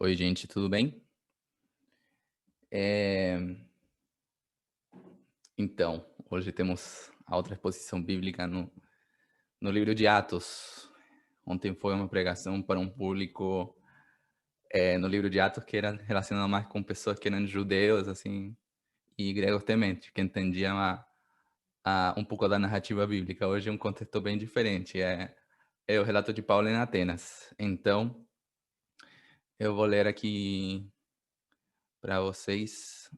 Oi, gente, tudo bem? Eh, hoje temos a outra exposição bíblica no livro de Atos. Ontem foi uma pregação para um público, no livro de Atos que era relacionado mais com pessoas que eram judeus, assim, e gregos tementes, que entendiam um pouco da narrativa bíblica. Hoje é um contexto bem diferente, é o relato de Paulo em Atenas. Então, eu vou ler aqui para vocês,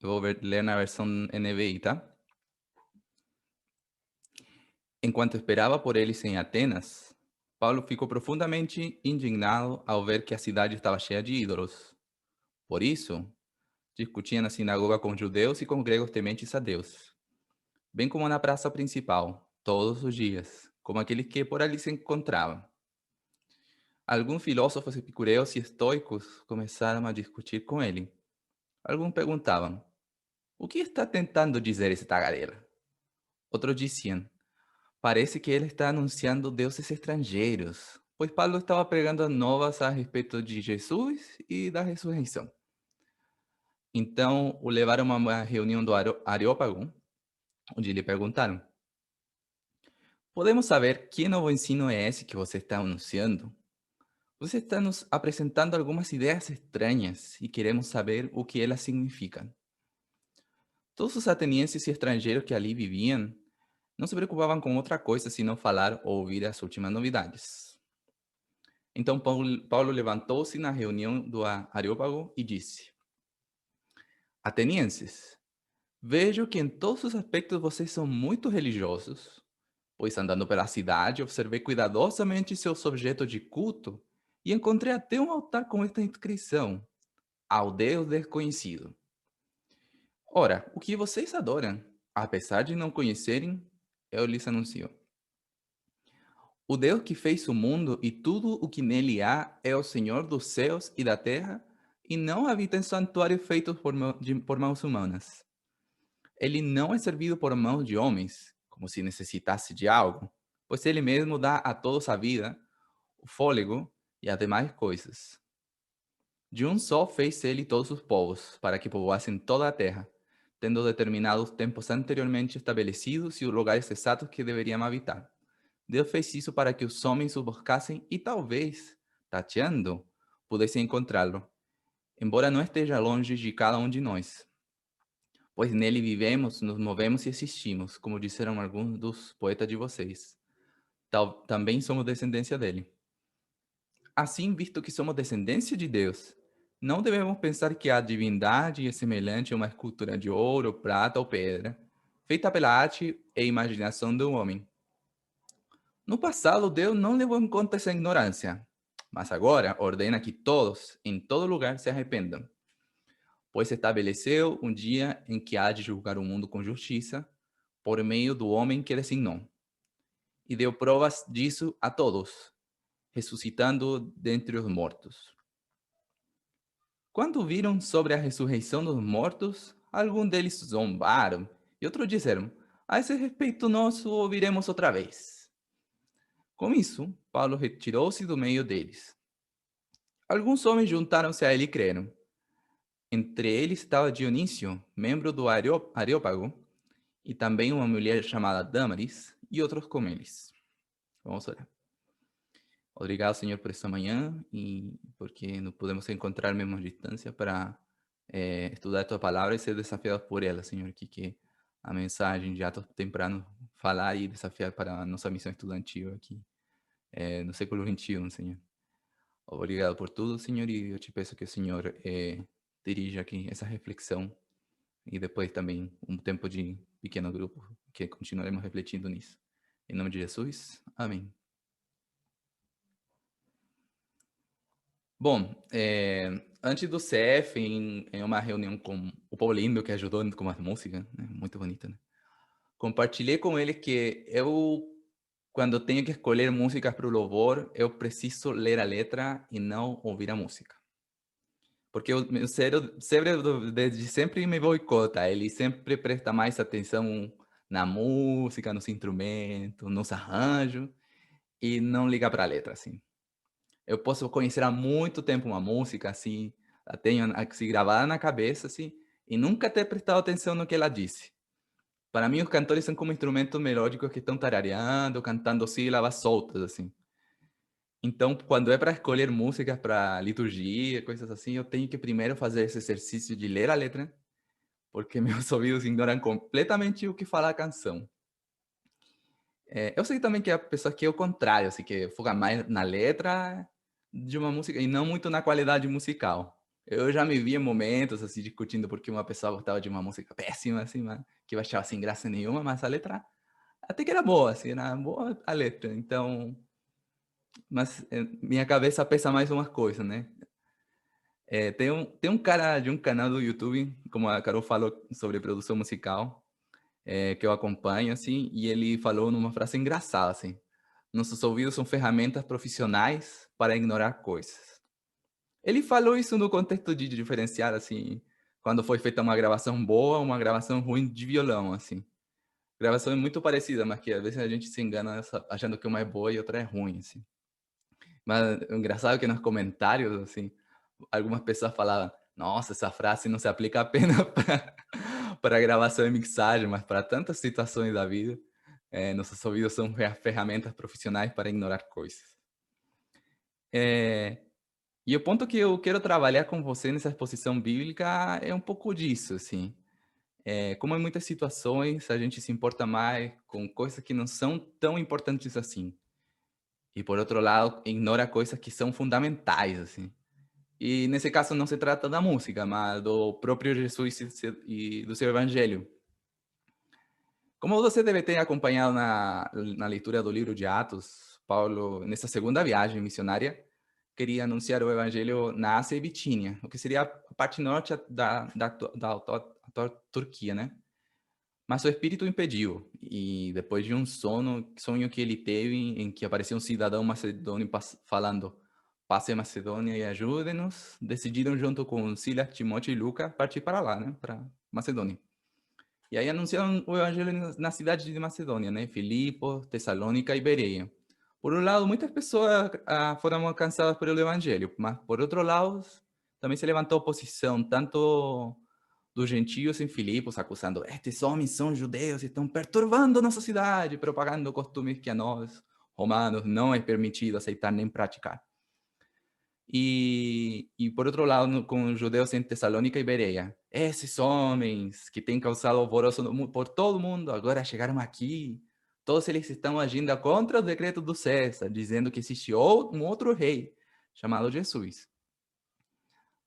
eu vou ler na versão NVI, tá? Enquanto esperava por eles em Atenas, Paulo ficou profundamente indignado ao ver que a cidade estava cheia de ídolos. Por isso, discutia na sinagoga com judeus e com gregos tementes a Deus, bem como na praça principal, todos os dias, como aqueles que por ali se encontravam. Alguns filósofos epicureus e estoicos começaram a discutir com ele. Alguns perguntavam: o que está tentando dizer esse tagarela? Outros diziam: parece que ele está anunciando deuses estrangeiros, pois Paulo estava pregando novas a respeito de Jesus e da ressurreição. Então, o levaram a uma reunião do Areópago, onde lhe perguntaram: podemos saber que novo ensino é esse que você está anunciando? Você está nos apresentando algumas ideias estranhas e queremos saber o que elas significam. Todos os atenienses e estrangeiros que ali viviam não se preocupavam com outra coisa senão falar ou ouvir as últimas novidades. Então Paulo levantou-se na reunião do Areópago e disse: atenienses, vejo que em todos os aspectos vocês são muito religiosos, pois andando pela cidade observei cuidadosamente seus objetos de culto e encontrei até um altar com esta inscrição: ao Deus desconhecido. Ora, o que vocês adoram, apesar de não conhecerem, eu lhes anuncio. O Deus que fez o mundo e tudo o que nele há é o Senhor dos céus e da terra, e não habita em santuários feitos por mãos humanas. Ele não é servido por mãos de homens, como se necessitasse de algo, pois ele mesmo dá a todos a vida, o fôlego e as demais coisas. De um só fez ele todos os povos, para que povoassem toda a terra, tendo determinados tempos anteriormente estabelecidos e os lugares exatos que deveriam habitar. Deus fez isso para que os homens o buscassem e talvez, tateando, pudessem encontrá-lo, embora não esteja longe de cada um de nós. Pois nele vivemos, nos movemos e existimos, como disseram alguns dos poetas de vocês. Também somos descendência dele. Assim, visto que somos descendência de Deus, não devemos pensar que a divindade é semelhante a uma escultura de ouro, prata ou pedra, feita pela arte e imaginação do homem. No passado, Deus não levou em conta essa ignorância, mas agora ordena que todos, em todo lugar, se arrependam, pois estabeleceu um dia em que há de julgar o mundo com justiça, por meio do homem que designou, e deu provas disso a todos, ressuscitando dentre os mortos. Quando viram sobre a ressurreição dos mortos, alguns deles zombaram, e outros disseram: a esse respeito nós o ouviremos outra vez. Com isso, Paulo retirou-se do meio deles. Alguns homens juntaram-se a ele e creram. Entre eles estava Dionísio, membro do Areópago, e também uma mulher chamada Damaris, e outros com eles. Vamos orar. Obrigado, Senhor, por esta manhã e porque nos podemos encontrar mesmo à distância para estudar a tua palavra e ser desafiados por ela, Senhor. Que a mensagem já temprano falar e desafiar para a nossa missão estudantil aqui no século XXI, Senhor. Obrigado por tudo, Senhor, e eu te peço que o Senhor dirija aqui essa reflexão e depois também um tempo de pequeno grupo, que continuaremos refletindo nisso. Em nome de Jesus, amém. Bom, antes do CF, em uma reunião com o Paulinho, que ajudou com as músicas, né, muito bonita, né? Compartilhei com ele que eu, quando tenho que escolher músicas para o louvor, eu preciso ler a letra e não ouvir a música. Porque o meu cérebro desde sempre me boicota, ele sempre presta mais atenção na música, nos instrumentos, nos arranjos, e não liga para a letra, assim. Eu posso conhecer há muito tempo uma música, assim, a tenho assim gravada na cabeça, assim, e nunca ter prestado atenção no que ela disse. Para mim, os cantores são como instrumentos melódicos que estão tarareando, cantando sílabas soltas, assim. Então, quando é para escolher músicas para liturgia, coisas assim, eu tenho que primeiro fazer esse exercício de ler a letra, porque meus ouvidos ignoram completamente o que fala a canção. Eu sei também que a pessoa que é o contrário, assim, que foca mais na letra de uma música e não muito na qualidade musical. Eu já me vi em momentos, assim, discutindo porque uma pessoa gostava de uma música péssima, assim, que eu achava sem graça nenhuma, mas a letra até que era boa, assim, era boa a letra. Então, mas minha cabeça pensa mais umas coisas, né? Tem um cara de um canal do YouTube, como a Carol falou sobre produção musical, que eu acompanho, assim, e ele falou numa frase engraçada, assim: nossos ouvidos são ferramentas profissionais para ignorar coisas. Ele falou isso no contexto de diferenciar, assim, quando foi feita uma gravação boa ou uma gravação ruim de violão, assim. Gravação é muito parecida, mas que às vezes a gente se engana achando que uma é boa e outra é ruim, assim. Mas o engraçado é que nos comentários, assim, algumas pessoas falavam: nossa, essa frase não se aplica apenas para gravação e mixagem, mas para tantas situações da vida. Nossos ouvidos são ferramentas profissionais para ignorar coisas. Eh, e o ponto que eu quero trabalhar com você nessa exposição bíblica é um pouco disso, assim. Como em muitas situações a gente se importa mais com coisas que não são tão importantes assim. E por outro lado, ignora coisas que são fundamentais, assim. E nesse caso não se trata da música, mas do próprio Jesus e do seu evangelho. Como você deve ter acompanhado na leitura do livro de Atos, Paulo, nessa segunda viagem missionária, queria anunciar o evangelho na Ásia e Bitínia, o que seria a parte norte da atual Turquia, né? Mas o espírito impediu, e depois de um sonho que ele teve, em que apareceu um cidadão macedônio falando: passe a Macedônia e ajude-nos, decidiram, junto com Silas, Timóteo e Lucas, partir para lá, né? Para Macedônia. E aí anunciaram o evangelho na cidade de Macedônia, né? Filipos, Tessalônica e Bereia. Por um lado, muitas pessoas foram alcançadas pelo evangelho, mas por outro lado, também se levantou oposição, tanto dos gentios em Filipos, acusando: estes homens são judeus e estão perturbando nossa cidade, propagando costumes que a nós, romanos, não é permitido aceitar nem praticar. E por outro lado, com os judeus em Tessalônica e Bereia, esses homens que têm causado alvoroço por todo o mundo, agora chegaram aqui, todos eles estão agindo contra o decreto do César, dizendo que existe um outro rei, chamado Jesus.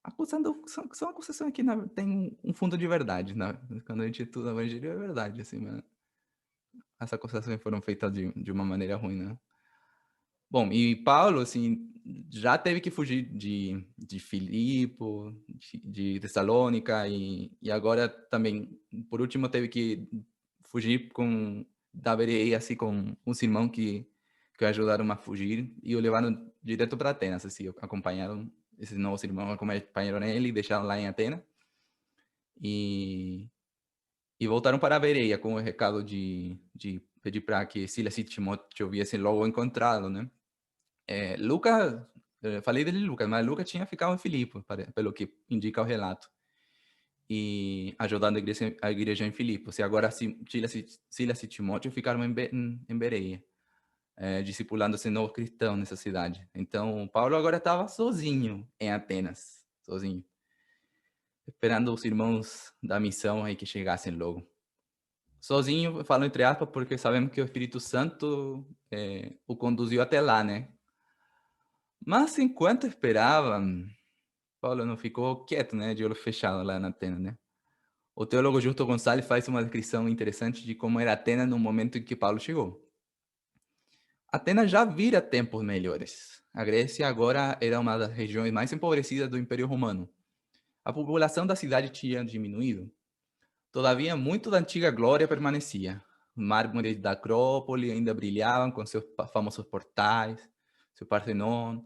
Acusando, são acusações que tem um fundo de verdade, né? Quando a gente estuda o evangelho, é verdade, assim, mas essas acusações foram feitas de uma maneira ruim, né? Bom, e Paulo, assim, já teve que fugir de Filipo, de Tessalônica, e agora também, por último, teve que fugir da Bereia, assim, com uns irmãos que o ajudaram a fugir e o levaram direto para Atenas, assim, acompanharam, esses novos irmãos acompanharam ele e deixaram lá em Atenas, e, e voltaram para a Bereia com o recado de pedir para que Silas e Timóteo viessem logo encontrá-lo, né? Lucas, falei dele Lucas, mas Lucas tinha ficado em Filipe, pelo que indica o relato, e ajudando a igreja em Filipos. E agora Silas e Timóteo ficaram em Bereia, discipulando esse novo cristão nessa cidade. Então, Paulo agora estava sozinho em Atenas, sozinho, esperando os irmãos da missão aí que chegassem logo. Sozinho, falo entre aspas, porque sabemos que o Espírito Santo o conduziu até lá, né? Mas enquanto esperava, Paulo não ficou quieto, né, de olho fechado lá na Atenas, né? O teólogo Justo Gonçalves faz uma descrição interessante de como era Atenas no momento em que Paulo chegou. Atenas já vira tempos melhores. A Grécia agora era uma das regiões mais empobrecidas do Império Romano. A população da cidade tinha diminuído. Todavia, muito da antiga glória permanecia. Os mármores da Acrópole ainda brilhavam com seus famosos portais, seu Partenon,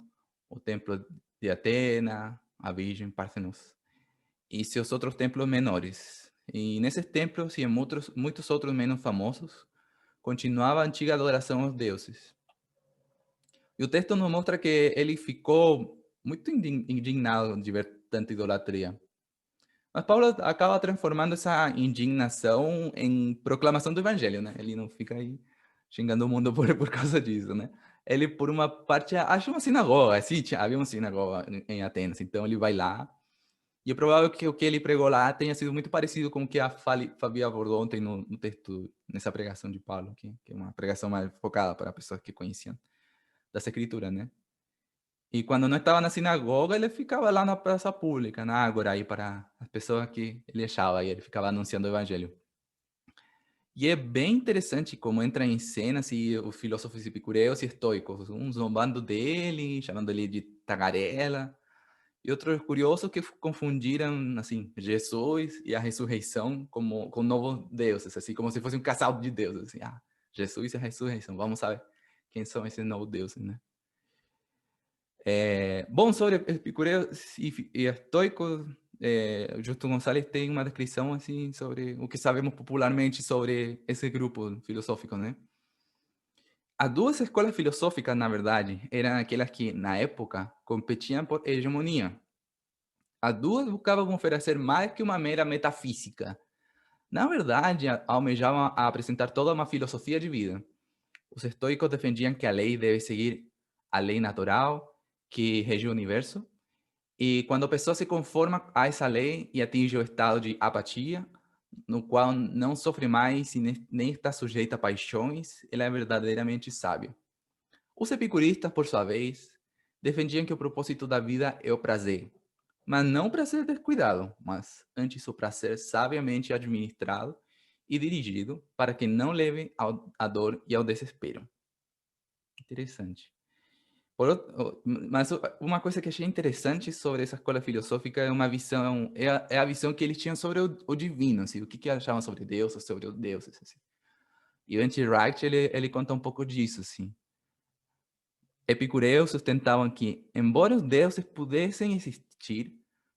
o Templo de Atena, a Virgem Parthenos, e seus outros templos menores. E nesses templos e em muitos outros menos famosos, continuava a antiga adoração aos deuses. E o texto nos mostra que ele ficou muito indignado de ver tanta idolatria. Mas Paulo acaba transformando essa indignação em proclamação do evangelho, né? Ele não fica aí xingando o mundo por causa disso, né? Ele, por uma parte, acha uma sinagoga, assim, havia uma sinagoga em Atenas, então ele vai lá, e é provável que o que ele pregou lá tenha sido muito parecido com o que a Fabi abordou ontem no texto, nessa pregação de Paulo, que é uma pregação mais focada para pessoas que conheciam das escrituras, né? E quando não estava na sinagoga, ele ficava lá na praça pública, na ágora, aí para as pessoas que ele achava, e ele ficava anunciando o evangelho. E é bem interessante como entra em cena assim, os filósofos epicureus e estoicos, uns zombando dele, chamando ele de tagarela, e outros curiosos que confundiram assim, Jesus e a ressurreição como com novos deuses, assim, como se fosse um casal de deuses. Assim, Jesus e a ressurreição, vamos saber quem são esses novos deuses, né? Bom, sobre epicureus e estoicos, Justo González tem uma descrição assim sobre o que sabemos popularmente sobre esse grupo filosófico, né? As duas escolas filosóficas, na verdade, eram aquelas que, na época, competiam por hegemonia. As duas buscavam oferecer mais que uma mera metafísica. Na verdade, almejavam a apresentar toda uma filosofia de vida. Os estoicos defendiam que a lei deve seguir a lei natural que rege o universo. E quando a pessoa se conforma a essa lei e atinge o estado de apatia, no qual não sofre mais e nem está sujeita a paixões, ela é verdadeiramente sábio. Os epicuristas, por sua vez, defendiam que o propósito da vida é o prazer, mas não o prazer descuidado, mas antes o prazer sabiamente administrado e dirigido para que não leve à dor e ao desespero. Interessante. Mas uma coisa que achei interessante sobre essa escola filosófica é uma visão, é a visão que eles tinham sobre o divino, assim, o que achavam sobre Deus ou sobre os deuses, assim. E o Anti-Wright, ele conta um pouco disso, assim. Epicureus sustentavam que, embora os deuses pudessem existir,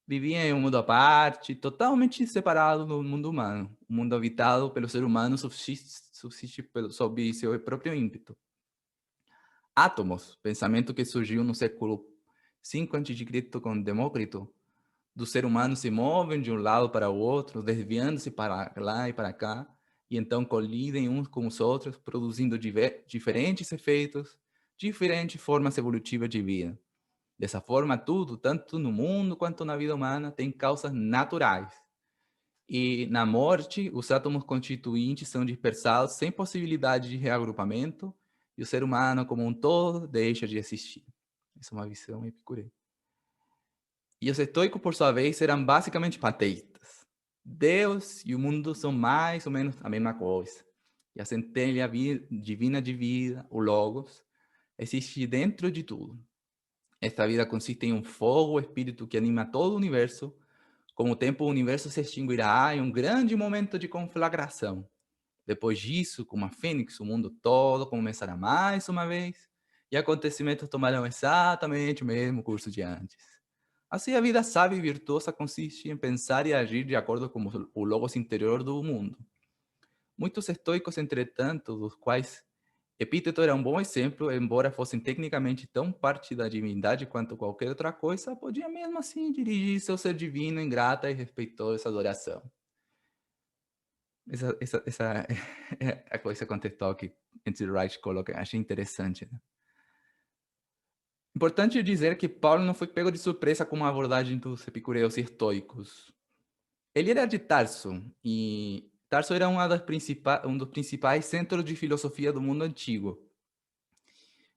viviam em um mundo à parte, totalmente separado do mundo humano. O mundo habitado pelo ser humano subsiste sob seu próprio ímpeto. Átomos, pensamento que surgiu no século 5 a.C. com Demócrito, do ser humano se movem de um lado para o outro, desviando-se para lá e para cá, e então colidem uns com os outros, produzindo diferentes efeitos, diferentes formas evolutivas de vida. Dessa forma, tudo, tanto no mundo quanto na vida humana, tem causas naturais. E na morte, os átomos constituintes são dispersados sem possibilidade de reagrupamento, e o ser humano como um todo deixa de existir. Essa é uma visão epicúrea. E os estoicos, por sua vez, eram basicamente pateístas. Deus e o mundo são mais ou menos a mesma coisa. E a centelha divina de vida, o Logos, existe dentro de tudo. Esta vida consiste em um fogo, espírito que anima todo o universo. Com o tempo, o universo se extinguirá em um grande momento de conflagração. Depois disso, como a fênix, o mundo todo começará mais uma vez, e acontecimentos tomarão exatamente o mesmo curso de antes. Assim, a vida sábia e virtuosa consiste em pensar e agir de acordo com o logos interior do mundo. Muitos estoicos, entretanto, dos quais Epíteto era um bom exemplo, embora fossem tecnicamente tão parte da divindade quanto qualquer outra coisa, podiam mesmo assim dirigir seu ser divino em grata e respeitosa adoração. Essa é a coisa contextual que N.T. Wright coloca, achei interessante. Né? Importante dizer que Paulo não foi pego de surpresa com a abordagem dos epicureus e estoicos. Ele era de Tarso, e Tarso era um dos principais centros de filosofia do mundo antigo.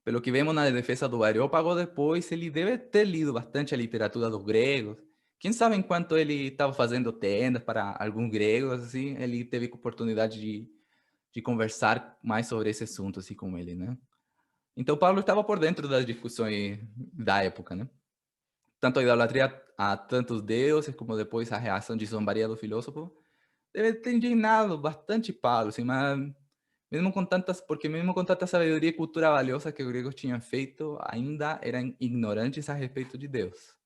Pelo que vemos na defesa do Areópago depois, ele deve ter lido bastante a literatura dos gregos. Quem sabe enquanto ele estava fazendo tendas para alguns gregos, assim, ele teve oportunidade de conversar mais sobre esse assunto assim com ele, né? Então Paulo estava por dentro das discussões da época, né? Tanto a idolatria a tantos deuses, como depois a reação de zombaria do filósofo, deve ter indignado bastante Paulo, assim, mas mesmo com tanta sabedoria e cultura valiosa que os gregos tinham feito, ainda eram ignorantes a respeito de Deus.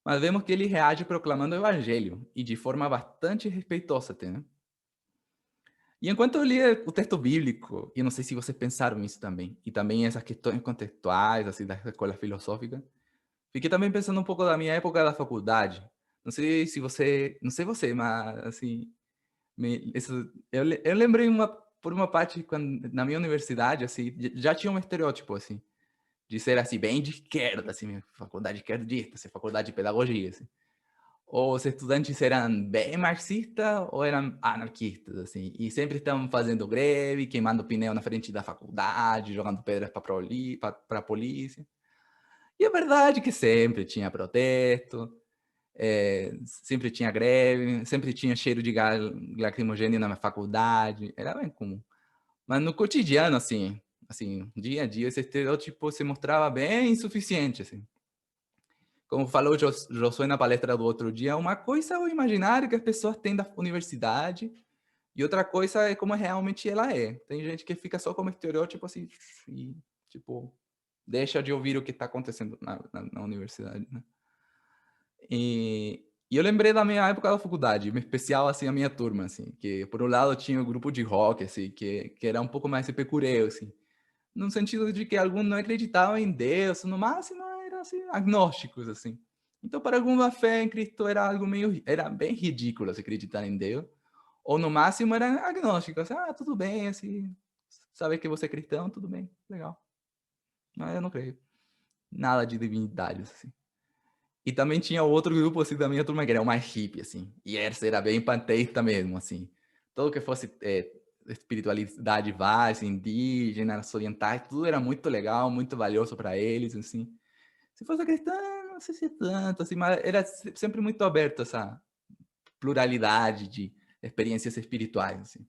Mas vemos que ele reage proclamando o evangelho, e de forma bastante respeitosa até, né? E enquanto eu lia o texto bíblico, e eu não sei se vocês pensaram nisso também, e também essas questões contextuais, assim, da escola filosófica, fiquei também pensando um pouco da minha época da faculdade. Não sei se você, não sei você, mas assim, eu lembrei por uma parte quando na minha universidade, assim, já tinha um estereótipo assim, de ser assim bem de esquerda, assim, faculdade esquerdista, assim, faculdade de pedagogia, assim. Ou os estudantes eram bem marxistas ou eram anarquistas, assim, e sempre estavam fazendo greve, queimando pneu na frente da faculdade, jogando pedras para a polícia. E a verdade é que sempre tinha protesto, sempre tinha greve, sempre tinha cheiro de gás lacrimogêneo na faculdade, era bem comum. Mas no cotidiano, assim, dia a dia, esse estereótipo se mostrava bem insuficiente, assim. Como falou o Josué na palestra do outro dia, uma coisa é o imaginário que as pessoas têm da universidade e outra coisa é como realmente ela é. Tem gente que fica só como estereótipo assim e, tipo, deixa de ouvir o que está acontecendo na universidade, né? E eu lembrei da minha época da faculdade, em especial, assim, a minha turma, assim, que por um lado tinha o grupo de rock, assim, que era um pouco mais epicureu, assim, no sentido de que alguns não acreditavam em Deus, no máximo eram assim, agnósticos, assim. Então, para alguns, a fé em Cristo era algo meio, era bem ridículo se acreditar em Deus, ou no máximo era agnóstico, assim, ah, tudo bem, assim, saber que você é cristão, tudo bem, legal. Mas eu não creio. Nada de divindade, assim. E também tinha outro grupo, assim, da minha turma, que era o mais hippie, assim. E esse era bem panteísta mesmo, assim. Tudo que fosse espiritualidade base, indígenas, orientais, tudo era muito legal, muito valioso para eles, assim. Se fosse cristã, não sei se tanto, assim, mas era sempre muito aberto essa pluralidade de experiências espirituais, assim.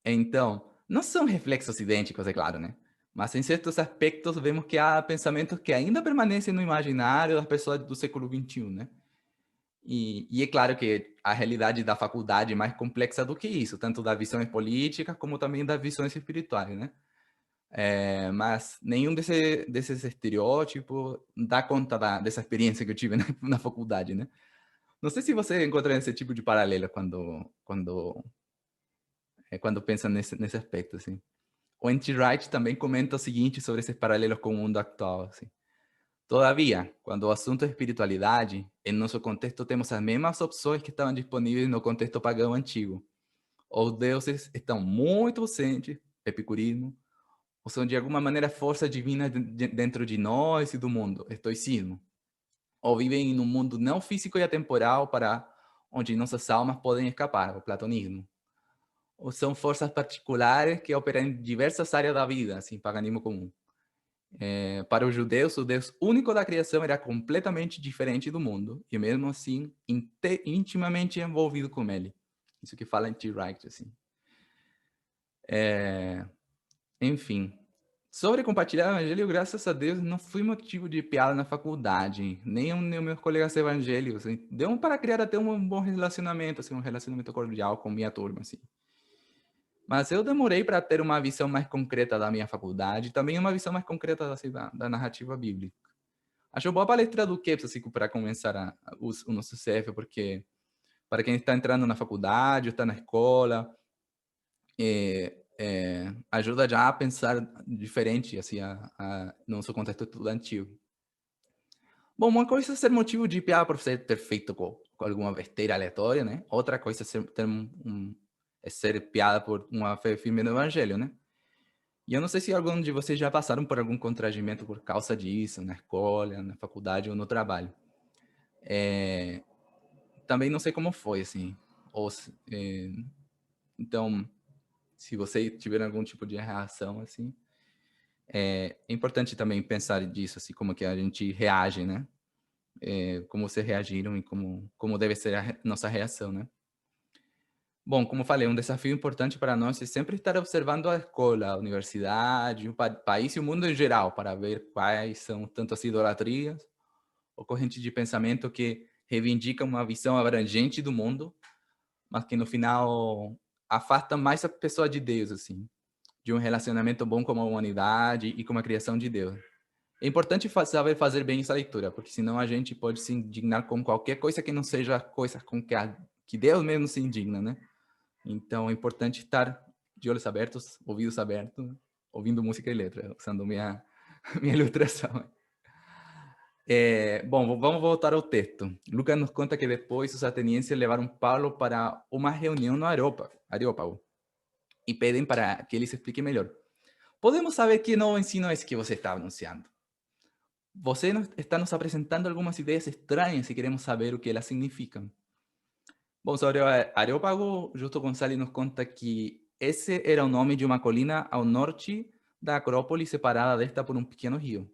Então, não são reflexos idênticos, é claro, né? Mas em certos aspectos vemos que há pensamentos que ainda permanecem no imaginário das pessoas do século XXI, né? E é claro que a realidade da faculdade é mais complexa do que isso, tanto das visões políticas como também das visões espirituais, né? Mas nenhum desses estereótipos dá conta dessa experiência que eu tive na faculdade, né? Não sei se você encontra esse tipo de paralelo quando pensa nesse aspecto, assim. O N.T. Wright também comenta o seguinte sobre esses paralelos com o mundo atual, assim. Todavia, quando o assunto é espiritualidade, em nosso contexto temos as mesmas opções que estavam disponíveis no contexto pagão antigo. Os deuses estão muito ausentes, epicurismo, ou são de alguma maneira forças divinas dentro de nós e do mundo, estoicismo. Ou vivem em um mundo não físico e atemporal para onde nossas almas podem escapar, o platonismo. Ou são forças particulares que operam em diversas áreas da vida, assim, paganismo comum. Para os judeus, o Deus único da criação era completamente diferente do mundo, e mesmo assim, intimamente envolvido com ele. Isso que fala em T. Wright, assim. Enfim, sobre compartilhar o evangelho, graças a Deus, não fui motivo de piada na faculdade, nem os meus colegas evangélicos. Assim, deu para criar até um bom relacionamento, assim, um relacionamento cordial com minha turma, assim. Mas eu demorei para ter uma visão mais concreta da minha faculdade, também uma visão mais concreta assim, da narrativa bíblica. Acho boa a palestra do Keps, assim, para começar o nosso CF, porque para quem está entrando na faculdade, ou está na escola, ajuda já a pensar diferente, assim, no nosso contexto estudantil. Bom, uma coisa é ser motivo de piada por ser ter feito com alguma besteira aleatória, né? Outra coisa é é ser piada por uma fé firme no evangelho, né? E eu não sei se algum de vocês já passaram por algum constrangimento por causa disso, na escola, na faculdade ou no trabalho. Também não sei como foi, assim. Então, se você tiver algum tipo de reação, assim, é importante também pensar disso, assim, como que a gente reage, né? Como vocês reagiram e como deve ser a nossa reação, né? Bom, como falei, um desafio importante para nós é sempre estar observando a escola, a universidade, o país e o mundo em geral, para ver quais são tanto as idolatrias ou correntes de pensamento que reivindicam uma visão abrangente do mundo, mas que no final afasta mais a pessoa de Deus, assim, de um relacionamento bom com a humanidade e com a criação de Deus. É importante saber fazer bem essa leitura, porque senão a gente pode se indignar com qualquer coisa que não seja coisa com que Deus mesmo se indigna, né? Então é importante estar de olhos abertos, ouvidos abertos, ouvindo música e letra, usando minha minha ilustração. Bom, vamos voltar ao texto. Lucas nos conta que depois os atenienses levaram Paulo para uma reunião no Areópago e pedem para que ele se explique melhor. Podemos saber que novo ensino é esse que você está anunciando? Você está nos apresentando algumas ideias estranhas e queremos saber o que elas significam. Bom, sobre o Areópago, Justo Gonçalves nos conta que esse era o nome de uma colina ao norte da Acrópole, separada desta por um pequeno rio.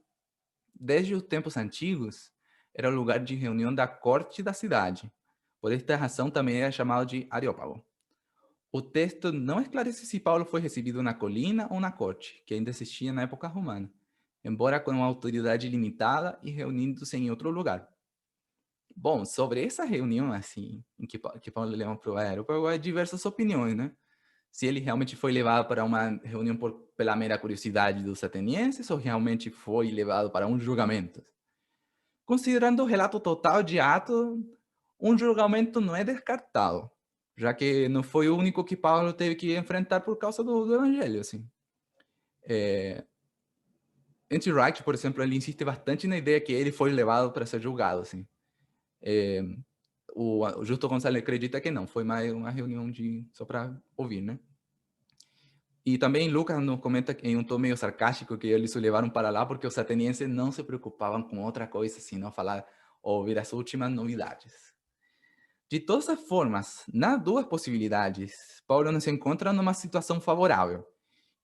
Desde os tempos antigos, era o lugar de reunião da corte da cidade. Por esta razão, também era chamado de Areópago. O texto não esclarece se Paulo foi recebido na colina ou na corte, que ainda existia na época romana, embora com uma autoridade limitada e reunindo-se em outro lugar. Bom, sobre essa reunião, assim, em que Paulo leva para o aeroporto, há diversas opiniões, né? Se ele realmente foi levado para uma reunião pela mera curiosidade dos atenienses ou realmente foi levado para um julgamento. Considerando o relato total de Atos, um julgamento não é descartado, já que não foi o único que Paulo teve que enfrentar por causa do evangelho, assim. N.T. Wright, por exemplo, ele insiste bastante na ideia que ele foi levado para ser julgado, assim. É, o Justo Gonçalves acredita que não, foi mais uma reunião só para ouvir, né? E também Lucas nos comenta em um tom meio sarcástico que eles o levaram para lá porque os atenienses não se preocupavam com outra coisa, senão falar ou ouvir as últimas novidades. De todas as formas, nas duas possibilidades, Paulo não se encontra numa situação favorável.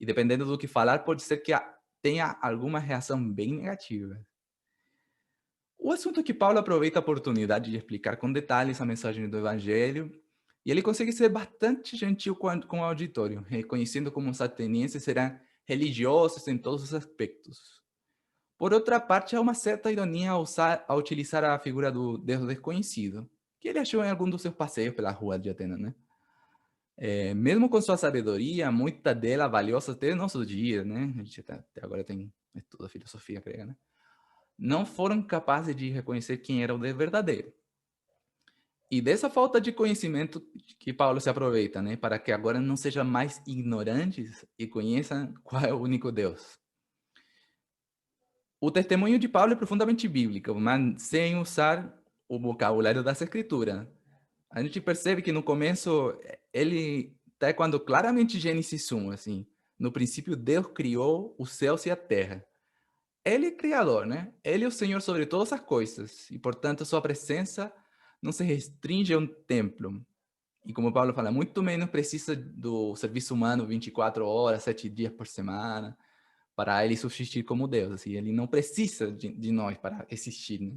E dependendo do que falar, pode ser que tenha alguma reação bem negativa. O assunto é que Paulo aproveita a oportunidade de explicar com detalhes a mensagem do Evangelho, e ele consegue ser bastante gentil com o auditório, reconhecendo como os atenienses eram religiosos em todos os aspectos. Por outra parte, há uma certa ironia ao utilizar a figura do Deus desconhecido, que ele achou em algum dos seus passeios pela rua de Atenas, né? Mesmo com sua sabedoria, muita dela valiosa até nossos dias, né? A gente até agora tem estudo da filosofia grega, né? Não foram capazes de reconhecer quem era o Deus verdadeiro. E dessa falta de conhecimento que Paulo se aproveita, né? Para que agora não sejam mais ignorantes e conheçam qual é o único Deus. O testemunho de Paulo é profundamente bíblico, mas sem usar o vocabulário das escrituras. A gente percebe que no começo ele está quando claramente Gênesis 1, assim, no princípio Deus criou os céus e a terra. Ele é criador, né? Ele é o Senhor sobre todas as coisas e, portanto, sua presença não se restringe a um templo. E como Paulo fala, muito menos precisa do serviço humano 24 horas, 7 dias por semana, para ele subsistir como Deus. Assim, ele não precisa de nós para existir, né?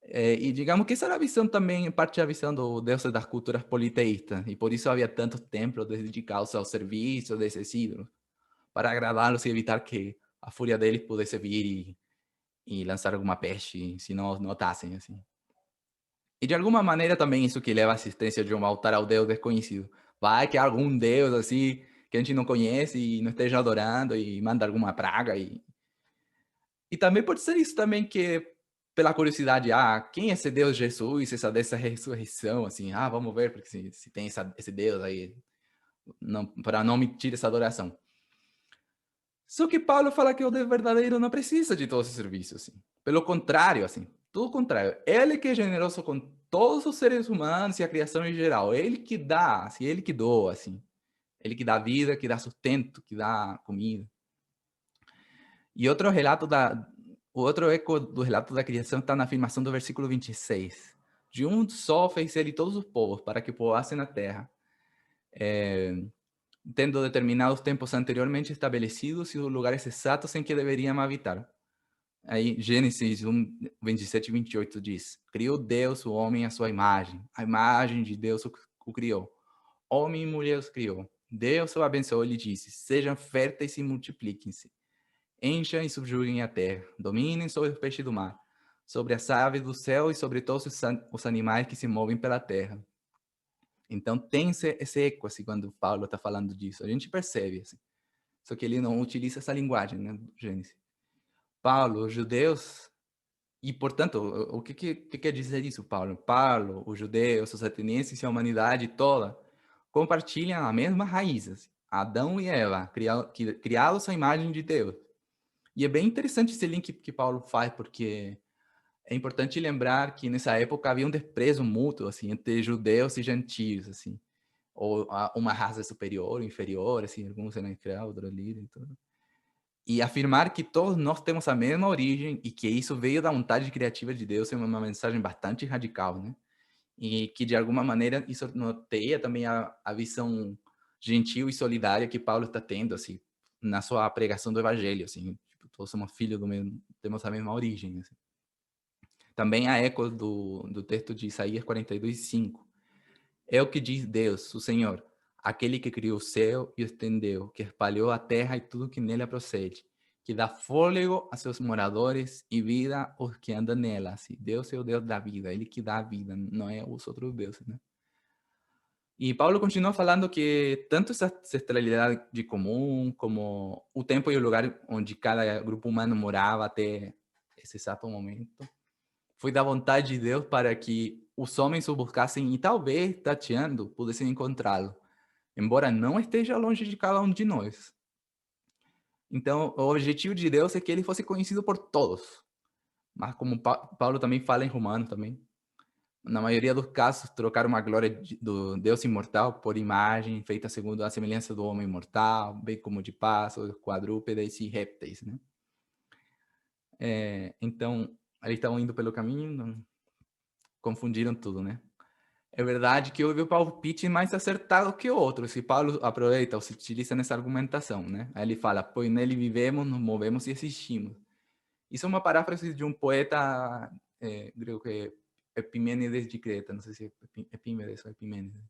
E digamos que essa era a visão também, em parte a visão do Deus das culturas politeístas, e por isso havia tantos templos dedicados ao serviço desses ídolos, para agradá-los e evitar que a fúria deles pudesse vir e lançar alguma peste, se não notassem, assim. E de alguma maneira também isso que leva à existência de um altar ao Deus desconhecido. Vai que algum Deus, assim, que a gente não conhece e não esteja adorando e manda alguma praga e também pode ser isso também que, pela curiosidade, quem é esse Deus Jesus, dessa ressurreição, assim, vamos ver, porque se tem esse Deus aí, não, para não mentir essa adoração. Só que Paulo fala que o Deus verdadeiro não precisa de todo esse serviço, assim. Pelo contrário, assim, tudo o contrário. Ele que é generoso com todos os seres humanos e a criação em geral. Ele que dá, assim, ele que doa, assim. Ele que dá vida, que dá sustento, que dá comida. E o outro eco do relato da criação está na afirmação do versículo 26. De um só fez ele todos os povos, para que povoassem a terra, tendo determinados tempos anteriormente estabelecidos e os lugares exatos em que deveriam habitar. Aí, Gênesis 1, 27 e 28 diz: Criou Deus o homem à sua imagem, a imagem de Deus o criou. Homem e mulher os criou. Deus o abençoou e lhe disse: Sejam férteis e multipliquem-se. Enchem e subjuguem a terra, dominem sobre os peixes do mar, sobre as aves do céu e sobre todos os animais que se movem pela terra. Então tem esse eco, assim, quando Paulo está falando disso. A gente percebe, assim. Só que ele não utiliza essa linguagem, né, do Gênesis. Paulo, os judeus, e portanto, o que quer dizer isso, Paulo? Paulo, os judeus, os atenienses e a humanidade toda compartilham a mesma raiz, assim, Adão e Eva, criados à imagem de Deus. E é bem interessante esse link que Paulo faz, porque é importante lembrar que nessa época havia um desprezo mútuo, assim, entre judeus e gentios, assim, ou uma raça superior ou inferior, assim, alguns eram escravos, outros livres e tudo. E afirmar que todos nós temos a mesma origem e que isso veio da vontade criativa de Deus é uma mensagem bastante radical, né? E que, de alguma maneira, isso norteia também a visão gentil e solidária que Paulo está tendo, assim, na sua pregação do evangelho, assim, tipo, todos somos filhos do mesmo, temos a mesma origem, assim. Também há eco do texto de Isaías 42:5. É o que diz Deus, o Senhor, aquele que criou o céu e o estendeu, que espalhou a terra e tudo que nela procede, que dá fôlego a seus moradores e vida aos que andam nela. Assim, Deus é o Deus da vida, Ele que dá a vida, não é os outros deuses, né? E Paulo continua falando que tanto essa ancestralidade de comum, como o tempo e o lugar onde cada grupo humano morava até esse exato momento, foi da vontade de Deus para que os homens o buscassem e talvez, tateando, pudessem encontrá-lo, embora não esteja longe de cada um de nós. Então, o objetivo de Deus é que ele fosse conhecido por todos. Mas como Paulo também fala em Romanos também, na maioria dos casos, trocar uma glória do Deus imortal por imagem feita segundo a semelhança do homem mortal, bem como de pássaros, quadrúpedes e répteis, né? Então, eles estavam indo pelo caminho, confundiram tudo, né? É verdade que houve o palpite mais acertado que outros, e Paulo aproveita ou se utiliza nessa argumentação, né? Aí ele fala, pois nele vivemos, nos movemos e existimos. Isso é uma paráfrase de um poeta grego que é Epimênides de Creta, não sei se é Epímedes ou Epimênides.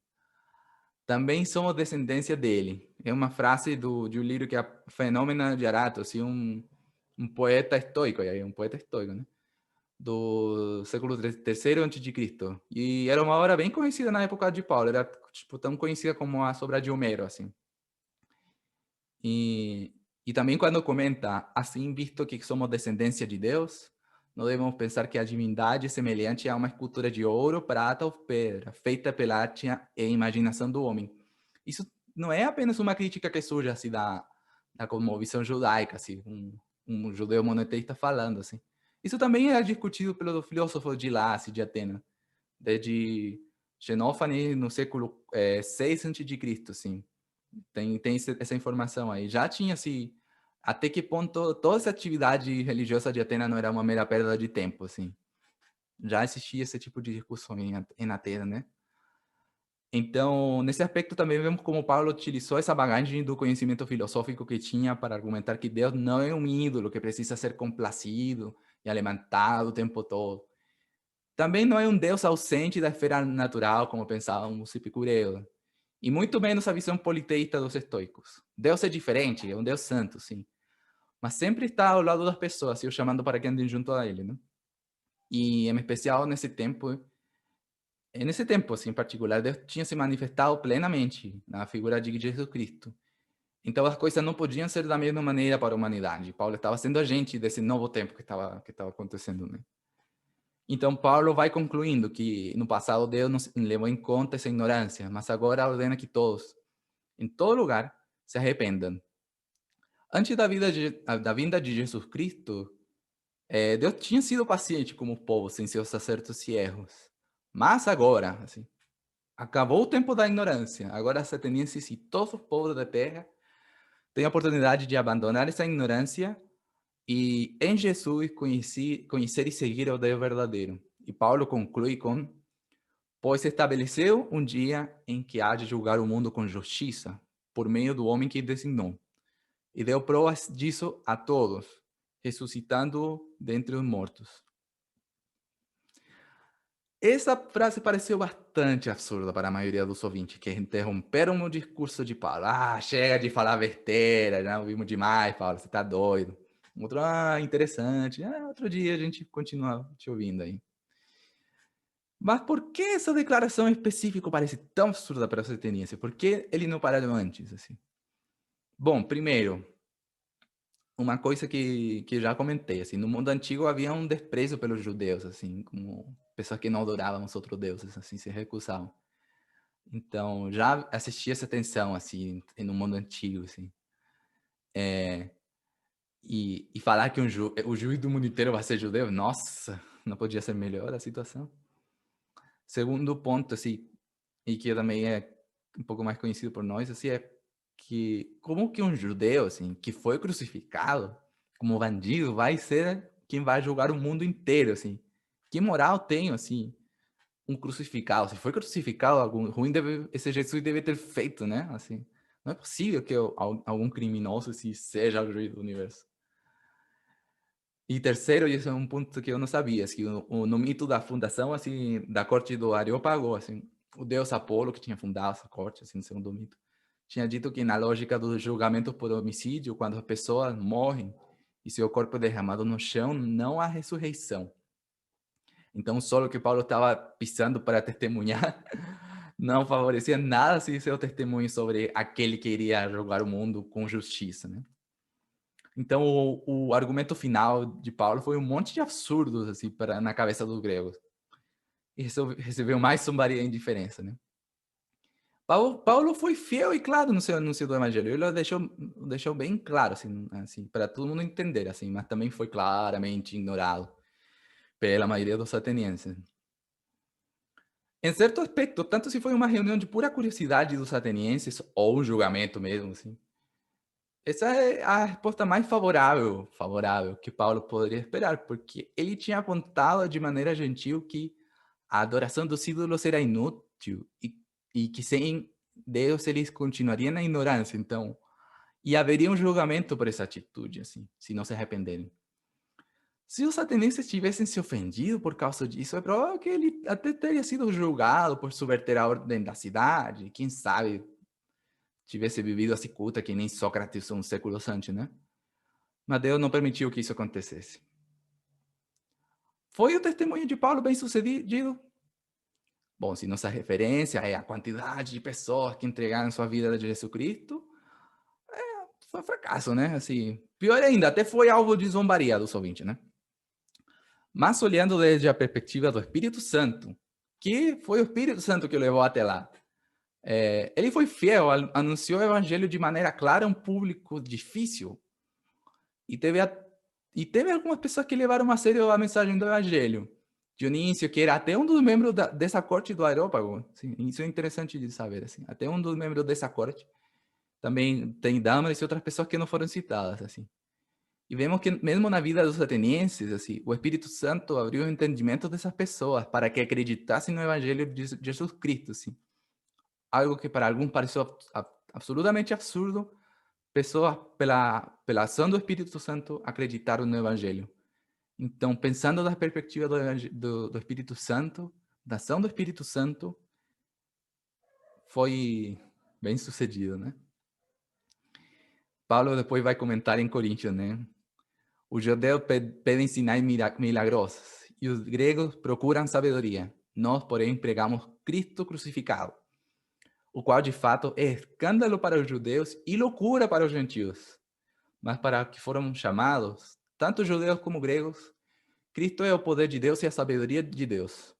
Também somos descendência dele. É uma frase de um livro que é Fenômeno de Arato, assim, um poeta estoico, aí um poeta estoico, né? Do século terceiro antes de Cristo. E era uma obra bem conhecida na época de Paulo, era tipo tão conhecida como a Sobra de Homero, assim. E também quando comenta, assim, visto que somos descendência de Deus, não devemos pensar que a divindade é semelhante a uma escultura de ouro, prata ou pedra, feita pela arte e imaginação do homem. Isso não é apenas uma crítica que surge assim da cosmovisão judaica, assim, um judeu monoteísta falando, assim. Isso também é discutido pelo filósofo de lá, assim, de Atenas, desde Xenófanes no século 6 a.C., assim. Tem essa informação aí. Já tinha-se até que ponto toda essa atividade religiosa de Atenas não era uma mera perda de tempo, assim. Já existia esse tipo de discussão em Atenas, né? Então, nesse aspecto também vemos como Paulo utilizou essa bagagem do conhecimento filosófico que tinha para argumentar que Deus não é um ídolo que precisa ser complacido e alimentado o tempo todo. Também não é um Deus ausente da esfera natural, como pensavam os epicureus. E muito menos a visão politeísta dos estoicos. Deus é diferente, é um Deus santo, sim. Mas sempre está ao lado das pessoas, e o chamando para que andem junto a ele, né? E, em especial, nesse tempo, assim, em particular, Deus tinha se manifestado plenamente na figura de Jesus Cristo. Então, as coisas não podiam ser da mesma maneira para a humanidade. Paulo estava sendo agente desse novo tempo que estava acontecendo, né? Então, Paulo vai concluindo que no passado Deus não levou em conta essa ignorância, mas agora ordena que todos, em todo lugar, se arrependam. Antes da vinda de Jesus Cristo, Deus tinha sido paciente com o povo, sem seus acertos e erros. Mas agora, assim, acabou o tempo da ignorância. Agora as atenienses e todos os povos da terra têm a oportunidade de abandonar essa ignorância e, em Jesus, conhecer e seguir o Deus verdadeiro. E Paulo conclui com: pois se estabeleceu um dia em que há de julgar o mundo com justiça, por meio do homem que designou. E deu provas disso a todos, ressuscitando dentre os mortos. Essa frase pareceu bastante absurda para a maioria dos ouvintes, que interromperam o discurso de Paulo. Ah, chega de falar besteira, já ouvimos demais, Paulo, você tá doido. Outro, interessante. Outro dia a gente continua te ouvindo aí. Mas por que essa declaração específica parece tão absurda para a ateniense? Por que ele não parou antes, assim? Bom, primeiro, uma coisa que já comentei, assim, no mundo antigo havia um desprezo pelos judeus, assim, como pessoas que não adoravam os outros deuses, assim, se recusavam. Então, já assisti essa tensão, assim, no mundo antigo, assim. Eh, e falar que o juiz do mundo inteiro vai ser judeu, nossa, não podia ser melhor a situação. Segundo ponto, assim, e que também é um pouco mais conhecido por nós, assim, é que como que um judeu, assim, que foi crucificado como bandido, vai ser quem vai julgar o mundo inteiro, assim. Que moral tem, assim, um crucificado? Se foi crucificado, algum ruim deve esse Jesus deve ter feito, né, assim. Não é possível que algum criminoso, assim, seja o juiz do universo. E terceiro, e esse é um ponto que eu não sabia, assim, no mito da fundação, assim, da corte do Areópago, assim, o deus Apolo, que tinha fundado essa corte, assim, no segundo mito, tinha dito que na lógica do julgamento por homicídio, quando as pessoas morrem e seu corpo é derramado no chão, não há ressurreição. Então, o solo que Paulo estava pisando para testemunhar não favorecia nada assim, seu testemunho sobre aquele que iria julgar o mundo com justiça, né? Então, o argumento final de Paulo foi um monte de absurdos assim na cabeça dos gregos. E recebeu mais zombaria e indiferença, né? Paulo foi fiel e claro no seu anúncio do evangelho. Ele deixou bem claro, assim para todo mundo entender, assim, mas também foi claramente ignorado pela maioria dos atenienses. Em certo aspecto, tanto se foi uma reunião de pura curiosidade dos atenienses ou um julgamento mesmo, assim, essa é a resposta mais favorável que Paulo poderia esperar, porque ele tinha apontado de maneira gentil que a adoração dos ídolos era inútil e que sem Deus eles continuariam na ignorância, então, e haveria um julgamento por essa atitude, assim, se não se arrependerem. Se os atenienses tivessem se ofendido por causa disso, é provável que ele até teria sido julgado por subverter a ordem da cidade, quem sabe tivesse vivido a cicuta que nem Sócrates uns séculos antes, né? Mas Deus não permitiu que isso acontecesse. Foi o testemunho de Paulo bem sucedido? Bom, se nossa referência é a quantidade de pessoas que entregaram sua vida a Jesus Cristo, foi um fracasso, né? Assim, pior ainda, até foi alvo de zombaria dos ouvintes, né? Mas olhando desde a perspectiva do Espírito Santo, que foi o Espírito Santo que o levou até lá. Ele foi fiel, anunciou o evangelho de maneira clara a um público difícil e teve algumas pessoas que levaram a sério a mensagem do evangelho. Dionísio, que era até um dos membros dessa corte do Areópago, assim, isso é interessante de saber, assim, até um dos membros dessa corte. Também tem Damaris e outras pessoas que não foram citadas, assim. E vemos que mesmo na vida dos atenienses, assim, o Espírito Santo abriu o entendimento dessas pessoas para que acreditassem no evangelho de Jesus Cristo, assim. Algo que para alguns pareceu absolutamente absurdo, pessoas, pela ação do Espírito Santo, acreditaram no Evangelho. Então, pensando da perspectiva do Espírito Santo, da ação do Espírito Santo, foi bem sucedido, né? Paulo depois vai comentar em Coríntios, né? Os judeus pedem sinais milagrosos e os gregos procuram sabedoria. Nós, porém, pregamos Cristo crucificado, o qual de fato é escândalo para os judeus e loucura para os gentios. Mas para que foram chamados, tanto judeus como gregos, Cristo é o poder de Deus e a sabedoria de Deus.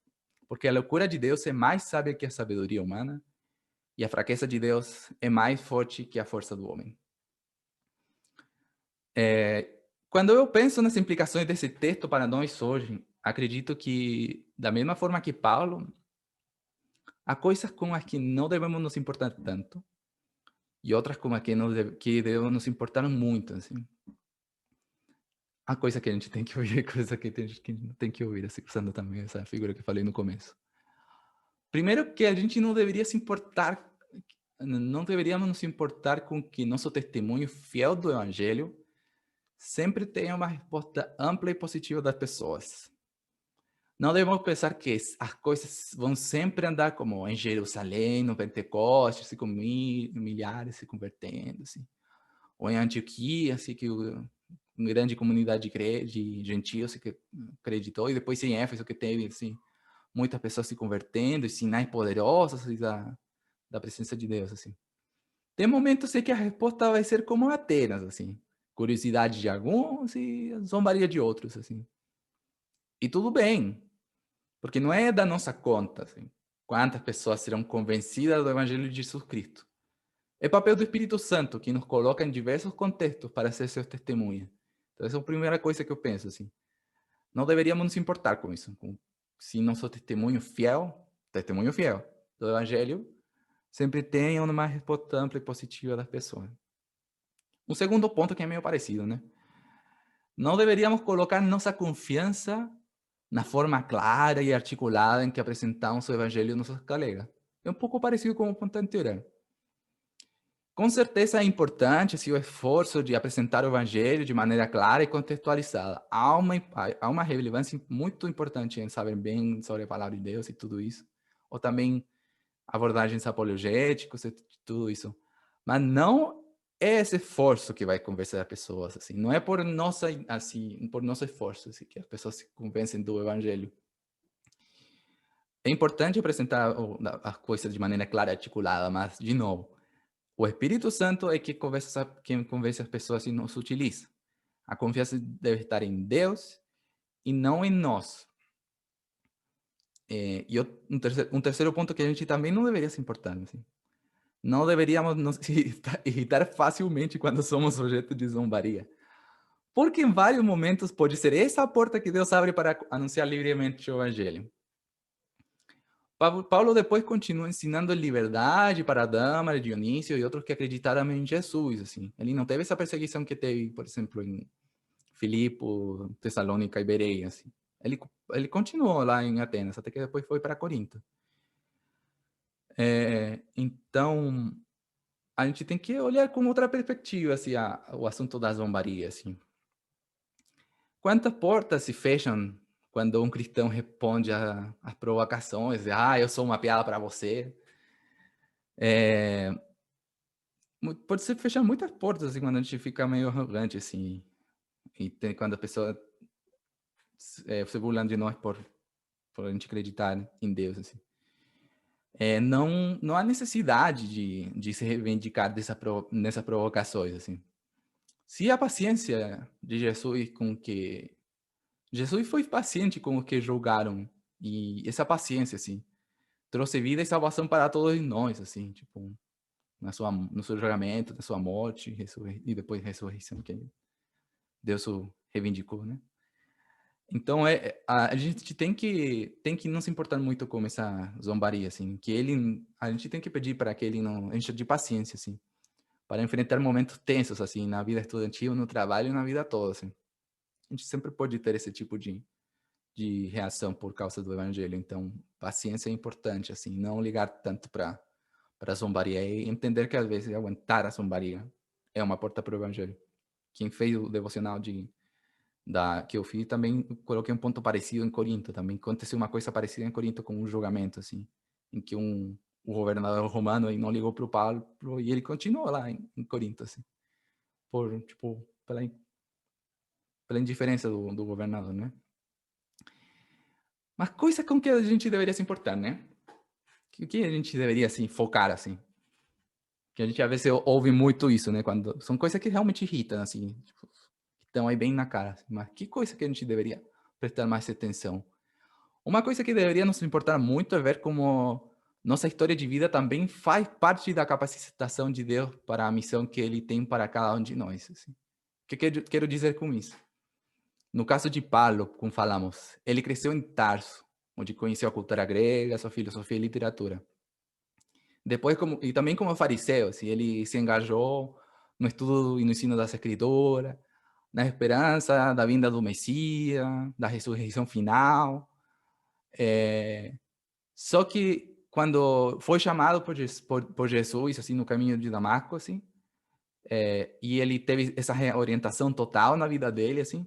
Porque a loucura de Deus é mais sábia que a sabedoria humana, e a fraqueza de Deus é mais forte que a força do homem. Quando eu penso nas implicações desse texto para nós hoje, acredito que, da mesma forma que Paulo, há coisas com as que não devemos nos importar tanto, e outras com as que devemos nos importar muito, assim. A coisa que a gente tem que ouvir, a coisa que a gente não tem que ouvir, assim, usando também essa figura que eu falei no começo. Primeiro que a gente não deveria se importar, não deveríamos nos importar com que nosso testemunho fiel do Evangelho sempre tenha uma resposta ampla e positiva das pessoas. Não devemos pensar que as coisas vão sempre andar como em Jerusalém, no Pentecostes, com milhares se convertendo, assim. Ou em Antioquia, assim, que uma grande comunidade de gentios que acreditou, e depois em Éfeso, que teve, assim, muitas pessoas se convertendo, e sinais poderosos assim, da presença de Deus, assim. Tem momentos em que a resposta vai ser como Atenas, assim, curiosidade de alguns e zombaria de outros, assim. E tudo bem, porque não é da nossa conta, assim. Quantas pessoas serão convencidas do Evangelho de Jesus Cristo? É papel do Espírito Santo que nos coloca em diversos contextos para ser seus testemunhas. Então, essa é a primeira coisa que eu penso, assim. Não deveríamos nos importar com isso. Se nosso testemunho fiel do Evangelho, sempre tem uma resposta ampla e positiva das pessoas. Um segundo ponto que é meio parecido, né? Não deveríamos colocar nossa confiança na forma clara e articulada em que apresentamos o Evangelho aos nossos colegas. É um pouco parecido com o ponto anterior. Com certeza é importante assim, o esforço de apresentar o Evangelho de maneira clara e contextualizada. Há uma relevância muito importante em saber bem sobre a palavra de Deus e tudo isso. Ou também abordagens apologéticas e tudo isso. Mas não é esse esforço que vai convencer as pessoas. Assim. Não é por nosso esforço assim, que as pessoas se convencem do Evangelho. É importante apresentar as coisas de maneira clara e articulada, mas, de novo, o Espírito Santo é quem convence as pessoas e nos utiliza. A confiança deve estar em Deus e não em nós. Um terceiro ponto que a gente também não deveria se importar. Assim. Não deveríamos nos irritar facilmente quando somos objeto de zombaria. Porque em vários momentos pode ser essa a porta que Deus abre para anunciar livremente o Evangelho. Paulo depois continua ensinando liberdade para Dâmara, Dionísio e outros que acreditaram em Jesus. Assim. Ele não teve essa perseguição que teve, por exemplo, em Filipo, Tessalônica e Bereia. Assim. Ele continuou lá em Atenas, até que depois foi para Corinto. Então, a gente tem que olhar com outra perspectiva assim, o assunto da zombaria. Assim. Quantas portas se fecham quando um cristão responde às provocações? Eu sou uma piada para você. Pode ser fechar muitas portas assim, quando a gente fica meio arrogante, assim. Quando a pessoa se burlando de nós por a gente acreditar em Deus. Assim. Não há necessidade de se reivindicar nessas provocações. Assim. Se a paciência de Jesus com que... Jesus foi paciente com o que julgaram. E essa paciência, assim, trouxe vida e salvação para todos nós, assim, tipo, no seu julgamento, na sua morte e depois ressurreição, que Deus o reivindicou, né? Então, a gente tem que não se importar muito com essa zombaria, assim, a gente tem que pedir para que ele não encha de paciência, assim, para enfrentar momentos tensos, assim, na vida estudantil, no trabalho e na vida toda, assim. A gente sempre pode ter esse tipo de reação por causa do evangelho. Então, paciência é importante, assim, não ligar tanto para a zombaria e entender que às vezes aguentar a zombaria é uma porta para o evangelho. Quem fez o devocional que eu fiz também coloquei um ponto parecido em Corinto. Também aconteceu uma coisa parecida em Corinto com um julgamento, assim, em que o governador romano aí não ligou para o Paulo e ele continuou lá em Corinto, assim, pela indiferença do governador, né? Mas coisa com que a gente deveria se importar, né? O que a gente deveria, assim, focar, assim? Que a gente, às vezes, ouve muito isso, né? Quando são coisas que realmente irritam, assim. Tipo, estão aí bem na cara. Assim, mas que coisa que a gente deveria prestar mais atenção? Uma coisa que deveria nos importar muito é ver como nossa história de vida também faz parte da capacitação de Deus para a missão que Ele tem para cada um de nós. Assim. O que quero dizer com isso? No caso de Paulo, como falamos, ele cresceu em Tarso, onde conheceu a cultura grega, sua filosofia e literatura. Depois, e também como fariseu, assim, ele se engajou no estudo e no ensino das escrituras, na esperança da vinda do Messias, da ressurreição final. Só que quando foi chamado por Jesus, assim, no caminho de Damasco, assim, e ele teve essa reorientação total na vida dele, assim,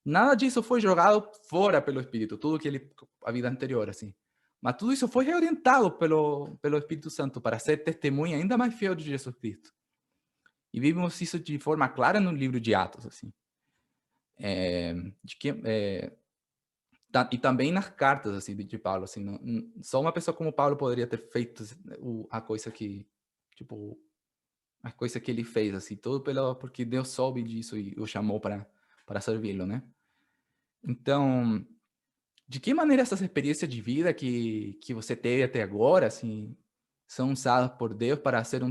nada disso foi jogado fora pelo Espírito, tudo que ele, a vida anterior, assim. Mas tudo isso foi reorientado pelo Espírito Santo para ser testemunha ainda mais fiel de Jesus Cristo. E vimos isso de forma clara no livro de Atos, assim. De que, e também nas cartas, assim, de Paulo, assim. Só uma pessoa como Paulo poderia ter feito a coisa que, tipo, a coisa que ele fez, assim, tudo porque Deus soube disso e o chamou para servi-lo, né? Então, de que maneira essas experiências de vida que você teve até agora, assim, são usadas por Deus para ser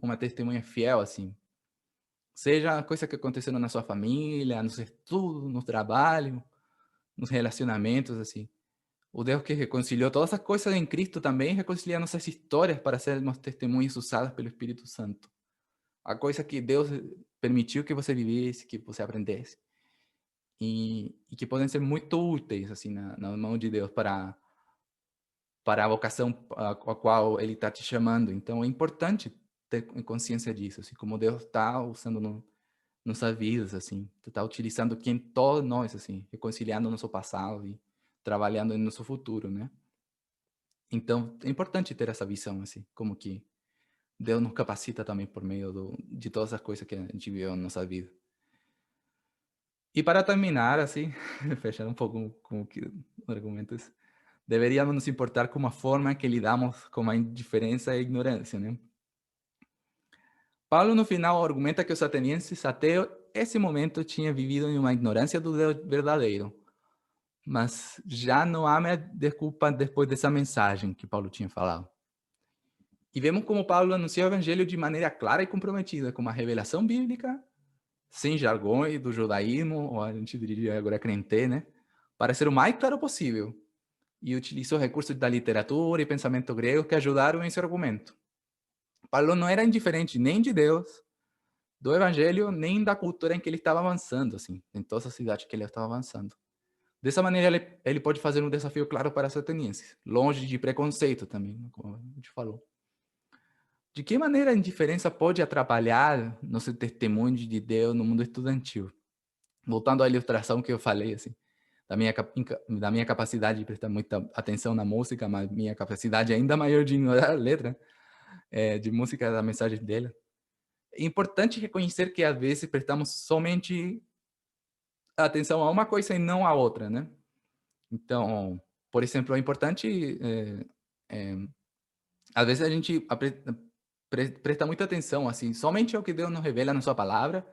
uma testemunha fiel, assim? Seja coisa que aconteceram na sua família, nos estudos, no trabalho, nos relacionamentos, assim. O Deus que reconciliou todas essas coisas em Cristo também reconcilia nossas histórias para sermos testemunhas usadas pelo Espírito Santo. A coisa que Deus permitiu que você vivesse, que você aprendesse. E que podem ser muito úteis, assim, na mão de Deus para a vocação a qual Ele está te chamando. Então é importante ter consciência disso, assim, como Deus está usando nossas vidas, assim, está utilizando quem todos nós, assim, reconciliando o nosso passado e trabalhando no nosso futuro, né? Então é importante ter essa visão, assim, como que Deus nos capacita também por meio de todas as coisas que a gente viveu na nossa vida. E para terminar, assim, fechar um pouco com o que o argumento é, deveríamos nos importar com a forma que lidamos com a indiferença e a ignorância, né? Paulo, no final, argumenta que os atenienses até esse momento tinham vivido em uma ignorância do Deus verdadeiro, mas já não há mais desculpa depois dessa mensagem que Paulo tinha falado. E vemos como Paulo anuncia o evangelho de maneira clara e comprometida, com uma revelação bíblica, sem jargões do judaísmo, ou a gente diria agora crente, né? Para ser o mais claro possível. E utilizou recursos da literatura e pensamento grego que ajudaram nesse argumento. Paulo não era indiferente nem de Deus, do evangelho, nem da cultura em que ele estava avançando, assim, em todas as cidades que ele estava avançando. Dessa maneira, ele pode fazer um desafio claro para os atenienses, longe de preconceito também, como a gente falou. De que maneira a indiferença pode atrapalhar nosso testemunho de Deus no mundo estudantil? Voltando à ilustração que eu falei, assim, da minha capacidade de prestar muita atenção na música, mas minha capacidade ainda maior de ignorar a letra de música da mensagem dele. É importante reconhecer que às vezes prestamos somente atenção a uma coisa e não a outra, né? Então, por exemplo, é importante, às vezes a gente presta muita atenção, assim, somente ao que Deus nos revela na sua palavra,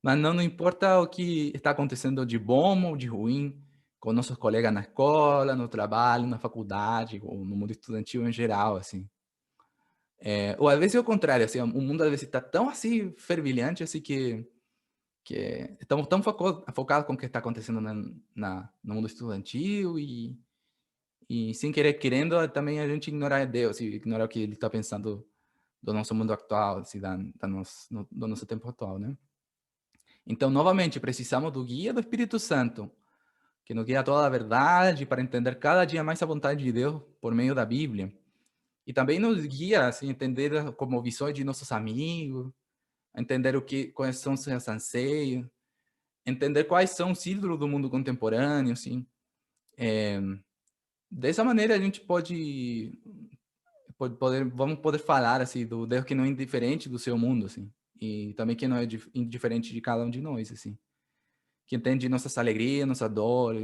mas não importa o que está acontecendo de bom ou de ruim com nossos colegas na escola, no trabalho, na faculdade, ou no mundo estudantil em geral, assim. Ou às vezes é o contrário, assim, o mundo às vezes está tão assim fervilhante, assim, que estamos tão focados com o que está acontecendo no mundo estudantil e sem querer querendo também a gente ignorar Deus e ignorar o que Ele está pensando do nosso mundo atual, assim, do nosso tempo atual, né? Então, novamente, precisamos do guia do Espírito Santo, que nos guia toda a verdade para entender cada dia mais a vontade de Deus por meio da Bíblia. E também nos guia, assim, a entender como visões de nossos amigos, a entender quais são os seus anseios, entender quais são os ídolos do mundo contemporâneo, assim. Dessa maneira a gente vamos poder falar assim do Deus que não é indiferente do seu mundo, assim, e também que não é indiferente de cada um de nós, assim, que entende nossas alegrias, nossa dor,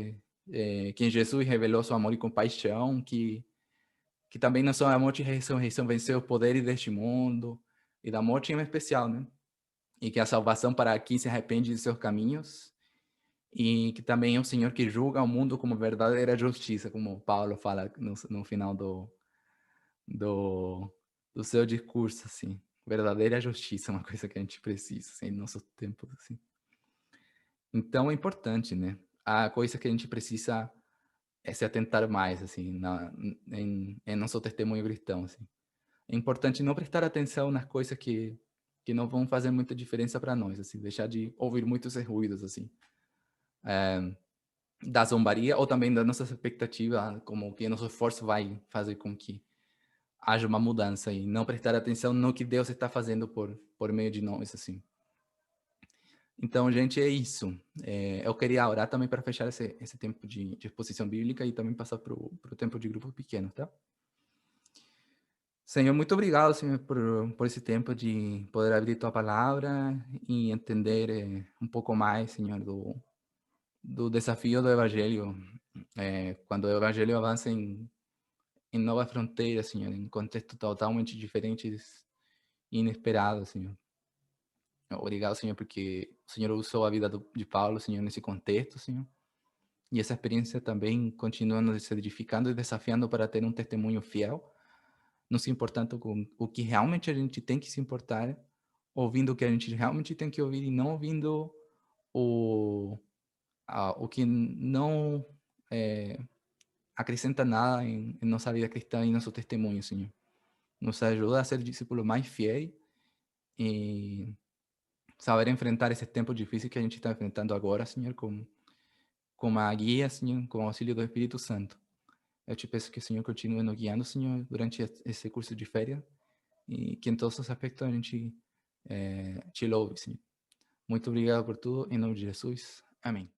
que em Jesus revelou seu amor e compaixão, que também na sua morte e ressurreição venceu o poder deste mundo e da morte em especial, né? E que a salvação para quem se arrepende de seus caminhos e que também é um Senhor que julga o mundo como verdadeira justiça, como Paulo fala no final do, do seu discurso, assim. Verdadeira justiça é uma coisa que a gente precisa, assim, no nosso tempo, assim. Então é importante, né? A coisa que a gente precisa é se atentar mais, assim, em nosso testemunho cristão, assim. É importante não prestar atenção nas coisas que não vão fazer muita diferença para nós, assim, deixar de ouvir muitos ruídos, assim, da zombaria ou também da nossa expectativa, como que nosso esforço vai fazer com que haja uma mudança e não prestar atenção no que Deus está fazendo por meio de nós, assim. Então, gente, é isso. Eu queria orar também para fechar esse tempo de exposição bíblica e também passar para o tempo de grupo pequeno, tá? Senhor, muito obrigado, Senhor, por esse tempo de poder abrir Tua palavra e entender um pouco mais, Senhor, do desafio do Evangelho. Quando o Evangelho avança em novas fronteiras, Senhor, em contextos totalmente diferentes e inesperados, Senhor. Obrigado, Senhor, porque o Senhor usou a vida de Paulo, Senhor, nesse contexto, Senhor. e essa experiência também continua nos edificando e desafiando para ter um testemunho fiel, não se importando com o que realmente a gente tem que se importar, ouvindo o que a gente realmente tem que ouvir e não ouvindo o, o que não acrescenta nada em nossa vida cristã e nosso testemunho, Senhor. Nos ajuda a ser discípulos mais fiéis e saber enfrentar esse tempo difícil que a gente está enfrentando agora, Senhor, com a guia, Senhor, com o auxílio do Espírito Santo. Eu te peço que o Senhor continue nos guiando, Senhor, durante esse curso de férias e que em todos os aspectos a gente te louve, Senhor. Muito obrigado por tudo, em nome de Jesus. Amém.